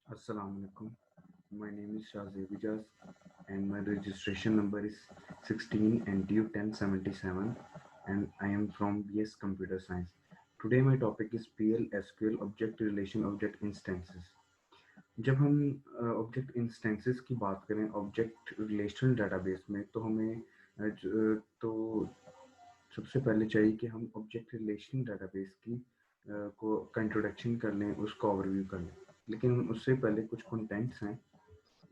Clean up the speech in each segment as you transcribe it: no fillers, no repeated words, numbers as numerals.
Assalamualaikum. My name is Shazib Ijaz and my registration number is 16 NTU 1077 and I am from BS Computer Science. Today my topic is PL Object Relation Object Instances. जब हम object instances की बात करें object relational database में तो हमें तो सबसे पहले चाहिए कि हम ऑब्जेक्ट रिलेशन डेटाबेस की को का इंट्रोडक्शन कर लें, उसका ओवरव्यू कर लें। लेकिन उससे पहले कुछ कंटेंट्स हैं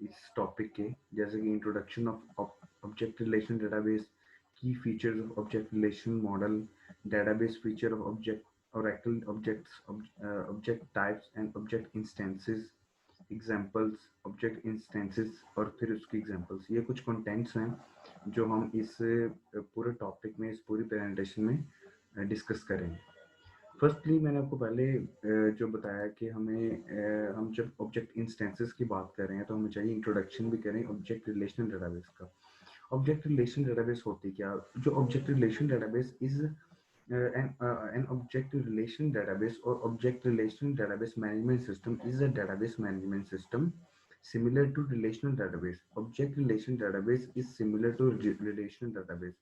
इस टॉपिक के, जैसे कि introduction of object relation database, key features of object relation model, database feature of object Oracle objects, object types and object instances, examples, object instances और फिर उसकी एग्जाम्पल्स। ये कुछ कंटेंट्स हैं जो हम इस पूरे टॉपिक में, इस पूरी प्रेजेंटेशन में डिस्कस करेंगे। फर्स्टली मैंने आपको पहले जो बताया कि हम जब ऑब्जेक्ट इंस्टेंसेस की बात कर रहे हैं तो हमें चाहिए इंट्रोडक्शन भी करें ऑब्जेक्ट रिलेशनल डेटाबेस का। ऑब्जेक्ट रिलेशन डेटाबेस होती क्या? जो object relation database is an object relation database or object relation database management system is a database management system similar to relational database. Object relation database is similar to relational database.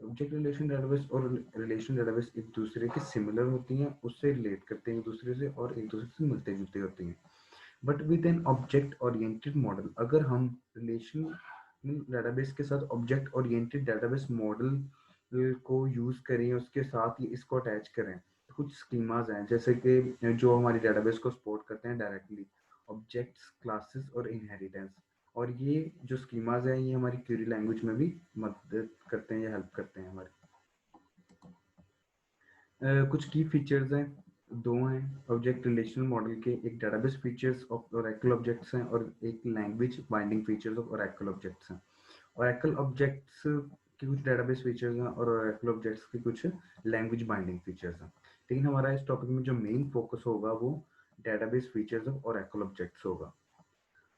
Object relation database और relation database एक दूसरे के similar होती हैं, उससे relate करते हैं एक दूसरे से और एक दूसरे से मिलते जुलते होती हैं। But with an object oriented model, अगर हम रिलेशन डेटाबेस के साथ ऑब्जेक्ट ओरिएंटेड डेटाबेस मॉडल को यूज करें, उसके साथ ही इसको अटैच करें, तो कुछ स्कीमाज हैं जैसे कि जो हमारी डेटाबेस को सपोर्ट करते हैं डायरेक्टली, ऑब्जेक्ट्स, क्लासेस और इनहेरिटेंस। और ये जो स्कीमाज हैं ये हमारी क्वेरी लैंग्वेज में भी मदद करते हैं या हेल्प करते हैं हमारी। कुछ की फीचर्स हैं, दो हैं ऑब्जेक्ट रिलेशनल मॉडल के, एक database features of Oracle objects हैं और एक language binding features of Oracle objects हैं। ओरेकल ऑब्जेक्ट्स के कुछ डेटाबेस फीचर्स हैं और ओरेकल ऑब्जेक्ट्स के कुछ लैंग्वेज बाइंडिंग फीचर्स हैं। लेकिन हमारा इस टॉपिक में जो मेन फोकस होगा वो database features of Oracle objects होगा।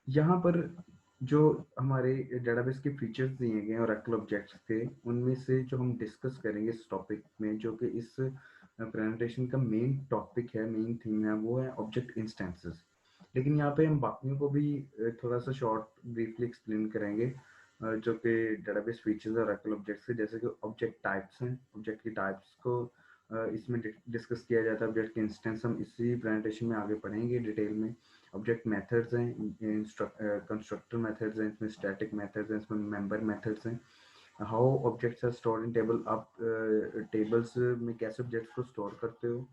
यहाँ पर जो हमारे डेटाबेस के फीचर्स दिए गए हैं ओरेकल ऑब्जेक्ट्स के, उनमें से जो हम डिस्कस करेंगे इस टॉपिक में, जो कि इस प्रेजेंटेशन का मेन टॉपिक है, मेन थीम है, वो है ऑब्जेक्ट इंस्टेंसेस। लेकिन यहाँ पे हम बाकियों को भी थोड़ा सा शॉर्ट ब्रीफली एक्सप्लेन करेंगे, जो कि डेटाबेस फीचर्स और ओरेकल ऑब्जेक्ट्स है। जैसे कि ऑब्जेक्ट टाइप्स हैं, ऑब्जेक्ट की टाइप्स को इसमें डिस्कस किया जाता है। ऑब्जेक्ट के इंस्टेंस हम इसी प्रेजेंटेशन में आगे पढ़ेंगे डिटेल में। ऑब्जेक्ट मेथड्स हैं, कंस्ट्रक्टर मेथड्स हैं, इसमें स्टैटिक मेथड्स हैं, इसमें मेंबर मेथड्स हैं। How objects are stored in table, आप टेबल्स में कैसे ऑब्जेक्ट्स को स्टोर करते हो,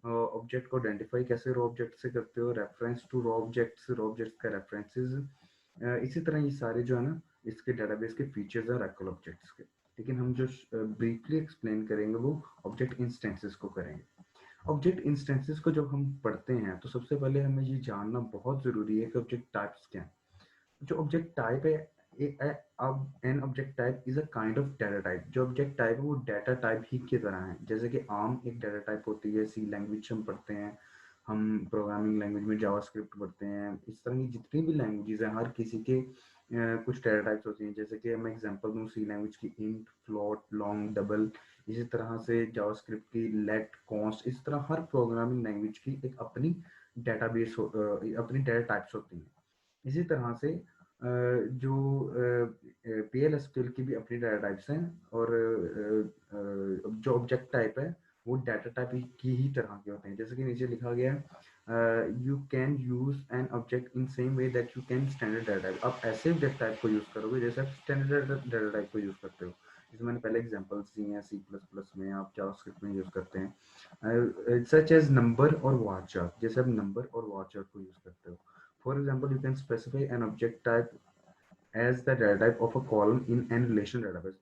ऑब्जेक्ट को आइडेंटिफाई कैसे रो ऑब्जेक्ट से करते हो, रेफरेंस टू रो ऑब्जेक्ट्स का रेफरेंसेस। इसी तरह ये सारे जो है ना इसके डेटाबेस के फीचर्स हैं ओरेकल ऑब्जेक्ट्स के। लेकिन हम जो ब्रीफली एक्सप्लेन करेंगे वो ऑब्जेक्ट इंस्टेंसेस को करेंगे। ऑब्जेक्ट इंस्टेंसेस को जब हम पढ़ते हैं तो सबसे पहले हमें ये जानना बहुत ज़रूरी है कि ऑब्जेक्ट टाइप्स क्या हैं। जो ऑब्जेक्ट टाइप है, अब N object type is a kind of data type. जो ऑब्जेक्ट टाइप है वो डाटा टाइप ही की तरह है। जैसे कि आर्म एक डाटा टाइप होती है, सी लैंग्वेज हम पढ़ते हैं, हम प्रोग्रामिंग लैंग्वेज में जावास्क्रिप्ट पढ़ते हैं, इस तरह की जितनी भी लैंग्वेजेस हैं हर किसी के कुछ डाटा टाइप्स होती हैं। जैसे कि मैं एग्जांपल दूं सी लैंग्वेज की इंट, फ्लोट, लॉन्ग, डबल। इसी तरह से जावास्क्रिप्ट की लेट, कॉन्स्ट। इस तरह हर प्रोग्रामिंग लैंग्वेज की एक अपनी डेटाबेस अपनी डाटा टाइप्स होती हैं। इसी तरह से जो PL/SQL की भी अपनी डाटा टाइप्स हैं और जो ऑब्जेक्ट टाइप है वो डाटा टाइप की ही तरह के होते हैं। जैसे कि नीचे लिखा गया है, you can use an object in same way that you can standard data type. आप ऐसे ऑब्जेक्ट टाइप को यूज करोगे जैसे आप स्टैंडर्ड डाटा टाइप को यूज करते हो। जैसे मैंने पहले एग्जांपल्स दिए हैं, C++ में, आप जावास्क्रिप्ट में यूज करते हैं, सच एज नंबर और वार, जैसे आप नंबर और वार को यूज करते हो। For example, you can specify an object type as the data type of a column in an relational database.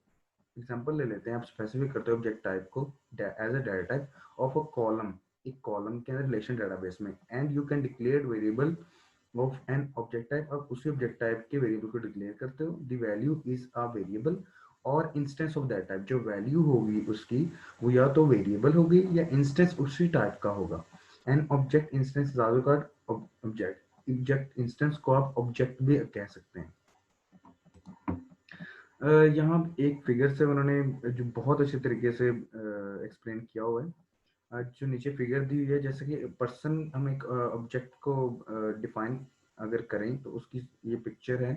Example ले लेते हैं, आप स्पेसिफिक करते हो ऑब्जेक्ट टाइप को as a data type of a column, एक कॉलम के अंदर रिलेशन डेटाबेस में, and you can declare variable of an object type. आप उसी ऑब्जेक्ट टाइप के वेरिएबल को डिक्लेयर करते हो। The value is a variable और इंस्टेंस ऑफ दैट टाइप। जो वैल्यू होगी उसकी वो या तो वेरिएबल होगी या इंस्टेंस उसी टाइप का होगा। An object instance object instance को आप ऑब्जेक्ट भी कह सकते हैं। यहाँ एक फिगर से उन्होंने जो बहुत अच्छे तरीके से एक्सप्लेन किया हुआ है। जो नीचे फिगर दी हुई है, जैसे कि पर्सन, हम एक ऑब्जेक्ट को डिफाइन अगर करें तो उसकी ये पिक्चर है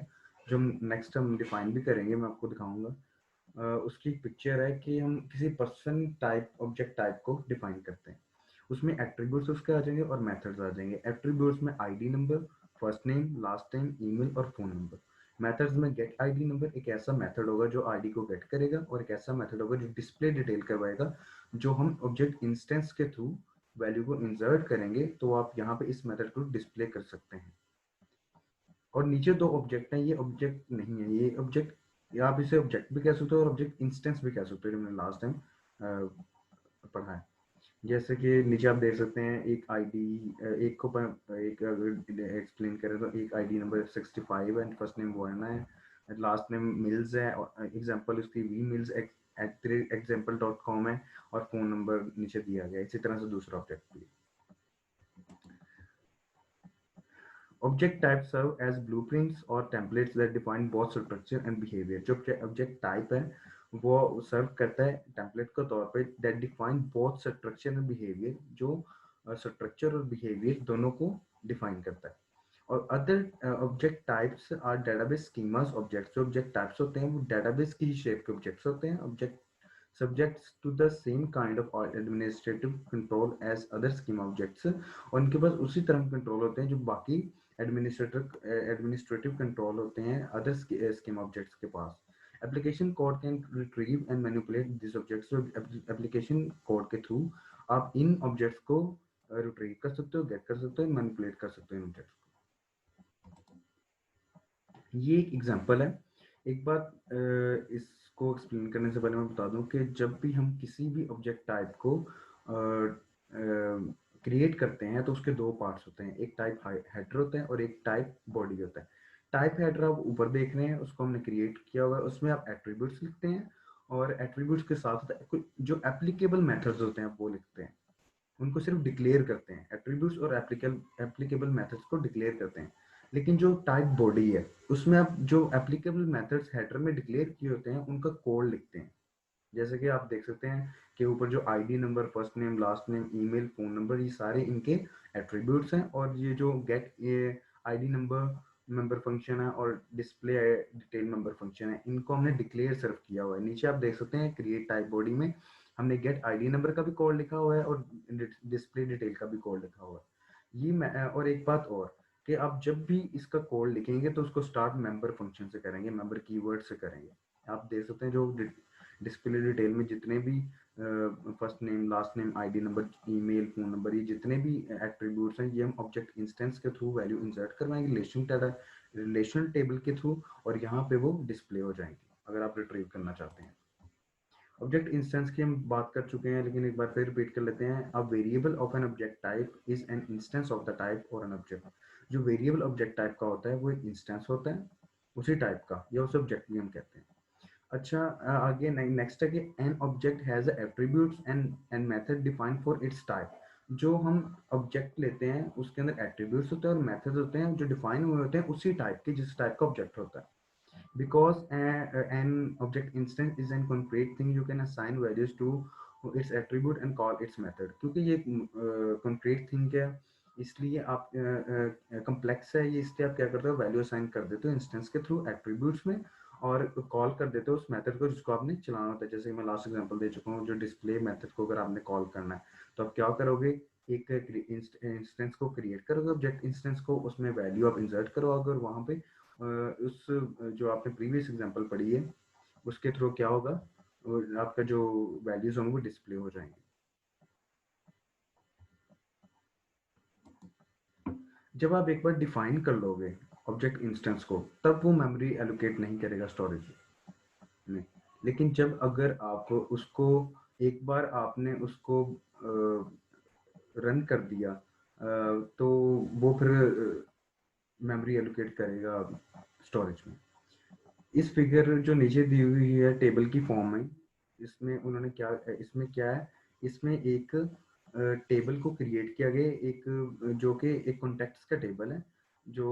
जो हम नेक्स्ट हम डिफाइन भी करेंगे, मैं आपको दिखाऊंगा। उसकी पिक्चर है कि हम किसी पर्सन टाइप ऑब्जेक्ट टाइप को डिफाइन करते हैं। उसमें एट्रीब्यूट्स उसके आ जाएंगे और मेथड्स आ जाएंगे। एट्रीब्यूट्स में ID number, first name, last name, email और फोन नंबर। मेथड्स में गेट आईडी नंबर एक ऐसा मेथड होगा जो आईडी को गेट करेगा, और एक ऐसा मेथड होगा जो डिस्प्ले डिटेल करवाएगा, जो हम ऑब्जेक्ट इंस्टेंस के थ्रू वैल्यू को इंसर्ट करेंगे तो आप यहाँ पे इस मेथड को डिस्प्ले कर सकते हैं। और नीचे दो ऑब्जेक्ट हैं, ये ऑब्जेक्ट नहीं है, ये ऑब्जेक्ट, आप इसे ऑब्जेक्ट भी कह सकते हो और ऑब्जेक्ट इंस्टेंस भी कह सकते हो, जो मैंने लास्ट टाइम पढ़ा है। जैसे कि नीचे आप देख सकते हैं एक आईडी, एक को एक अगर एक्सप्लेन करें तो एक आईडी नंबर 65 है, फर्स्ट नेम वर्ना है, लास्ट नेम मिल्स है, और एग्जांपल उसकी वी मिल्स example.com है, और फोन नंबर नीचे दिया गया। इसी तरह से दूसरा ऑब्जेक्ट भी। Object types serve as blueprints or templates that define both structure and behavior. जो object type है वो सर्व करता है टेम्पलेट के तौर पे that define both structure and behavior, जो स्ट्रक्चर और बिहेवियर दोनों को डिफाइन करता है। और other object types are database schemas objects. जो ऑब्जेक्ट टाइप्स होते हैं वो डेटाबेस की शेप के ऑब्जेक्ट्स होते हैं। Object subjects to the same kind of administrative control as other schema objects, और उनके पास उसी तरह कंट्रोल होते हैं जो बाकी एडमिनिस्ट्रेटिव कंट्रोल होते हैं अदर स्कीमा ऑब्जेक्ट्स के पास। Application code can retrieve and manipulate this objects. Application code के थ्रू आप इन ऑब्जेक्ट्स को रिट्रीव कर सकते हो, गेट कर सकते हो, मैनिपुलेट कर सकते हो इन ऑब्जेक्ट्स को। ये एक एग्जांपल है। एक बात इसको एक्सप्लेन करने से पहले मैं बता दूं कि जब भी हम किसी भी ऑब्जेक्ट टाइप को क्रिएट करते हैं तो उसके दो पार्ट्स होते हैं, एक टाइप हेडर होता है और एक टाइप बॉडी होता है। टाइप हेडर आप ऊपर देख रहे हैं, उसको हमने क्रिएट किया हुआ है, उसमें आप एट्रीब्यूट्स लिखते हैं, और एट्रीब्यूट्स के साथ जो एप्लीकेबल मेथड्स होते हैं वो लिखते हैं, उनको सिर्फ डिक्लेयर करते हैं। एट्रीब्यूट्स और एप्लीकेबल मेथड्स को डिक्लेयर करते हैं। लेकिन जो टाइप बॉडी है उसमें आप जो एप्लीकेबल मेथड्स हेडर में डिक्लेयर किए होते हैं उनका कोड लिखते हैं। जैसे कि आप देख सकते हैं कि ऊपर जो ID number, first name, last name, email, phone number, ये सारे इनके एट्रीब्यूट्स हैं। और ये जो गेट ये आईडी नंबर मेंबर फंक्शन है और डिस्प्ले डिटेल मेंबर फंक्शन है, इनको हमने डिक्लेयर सिर्फ किया हुआ है। नीचे आप देख सकते हैं क्रिएट टाइप बॉडी में हमने गेट आईडी नंबर का भी कोड लिखा हुआ है और डिस्प्ले डिटेल का भी कोड लिखा हुआ है। ये और एक बात और कि आप जब भी इसका कोड लिखेंगे तो उसको स्टार्ट मेंबर फंक्शन से करेंगे, मेंबर कीवर्ड से करेंगे। आप देख सकते हैं जो डिस्प्ले डिटेल में जितने भी first name, last name, ID number, email, phone number, ये जितने भी एट्रीब्यूट्स हैं ये हम ऑब्जेक्ट इंस्टेंस के थ्रू वैल्यू इंसर्ट करवाएंगे रिलेशनल टेबल के थ्रू, और यहाँ पे वो डिस्प्ले हो जाएंगे अगर आप रिट्रीव करना चाहते हैं। ऑब्जेक्ट इंस्टेंस की हम बात कर चुके हैं, लेकिन एक बार फिर रिपीट कर लेते हैं। A variable of an object type is an instance of the type और एन ऑब्जेक्ट। जो वेरिएबल ऑब्जेक्ट टाइप का होता है वो एक इंस्टेंस होता है उसी टाइप का, या उसे ऑब्जेक्ट भी हम कहते हैं। अच्छा, आगे नेक्स्ट है कि an object has attributes and method defined for its type. जो हम ऑब्जेक्ट लेते हैं उसके अंदर एट्रीब्यूट्स होते हैं और मेथड्स होते हैं जो डिफाइन हुए होते हैं उसी टाइप के जिस टाइप का ऑब्जेक्ट होता है। Because an object instance is an concrete thing, you can assign values to its attribute and call its method। क्योंकि ये concrete thing है इसलिए आप complex है ये, इसलिए आप क्या करते हो वैल्यू असाइन कर देते हो इंस्टेंस के थ्रू एट्रीब्यूट्स में, और कॉल कर देते हो उस मेथड को जिसको आपने चलाना होता है। जैसे मैं लास्ट एग्जांपल दे चुका हूँ, जो डिस्प्ले मेथड को अगर आपने कॉल करना है तो आप क्या करोगे, एक इंस्टेंस को क्रिएट करोगे ऑब्जेक्ट इंस्टेंस को, उसमें वैल्यू आप इंसर्ट करोगे और वहाँ पे उस जो आपने प्रीवियस एग्जांपल पढ़ी है उसके थ्रू क्या होगा, आपका जो वैल्यूज होंगे वो डिस्प्ले हो जाएंगे। जब आप एक बार डिफाइन कर लोगे ऑब्जेक्ट इंस्टेंस को तब वो मेमोरी एलोकेट नहीं करेगा स्टोरेज में। लेकिन जब अगर आप उसको एक बार आपने उसको रन कर दिया तो वो फिर मेमोरी एलोकेट करेगा स्टोरेज में। इस फिगर जो नीचे दी हुई है टेबल की फॉर्म में, इसमें उन्होंने क्या, इसमें क्या है, इसमें एक टेबल को क्रिएट किया गया, एक जो कि एक कॉन्टेक्ट्स का टेबल है जो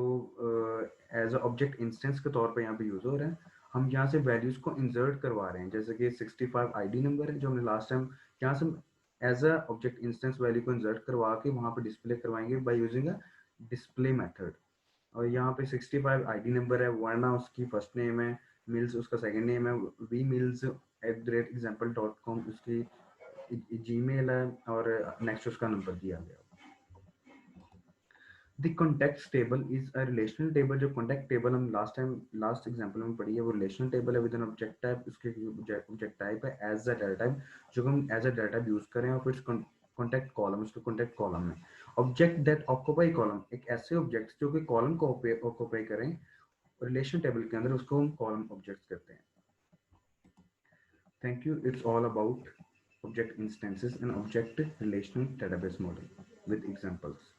एज अ ऑब्जेक्ट इंस्टेंस के तौर पे यहाँ पे यूज हो रहा है। हम यहाँ से वैल्यूज को इंसर्ट करवा रहे हैं, जैसे कि 65 आईडी नंबर है जो हमने लास्ट टाइम यहाँ से as a object instance value को इंसर्ट करवा के वहाँ पे डिस्प्ले करवाएंगे by using a display method. और यहाँ पे 65 आईडी नंबर है, वर्ना उसकी फर्स्ट नेम है, मिल्स उसका सेकंड नेम है, वी मिल्स @example.com उसकी जीमेल है, और नेक्स्ट उसका नंबर दिया गया। The contact table is a relational table. जो कॉन्टेक्ट टेबल हम लास्ट एग्जांपल में पढ़ी है वो रिलेशनल टेबल है विद एन ऑब्जेक्ट टाइप। उसके ऑब्जेक्ट टाइप है एज अ डाटा टाइप, जो हम as a data type use करें, और फिर कॉन्टेक्ट कॉलम, उसके कॉन्टेक्ट कॉलम है। ऑब्जेक्ट दैट ऑक्यूपाई कॉलम, एक ऐसे ऑब्जेक्ट जो कि कॉलम को ऑक्यूपाई करें रिलेशन टेबल के अंदर, उसको हम कॉलम ऑब्जेक्ट्स कहते हैं। Thank you. It's all about object instances and object relational database model with examples.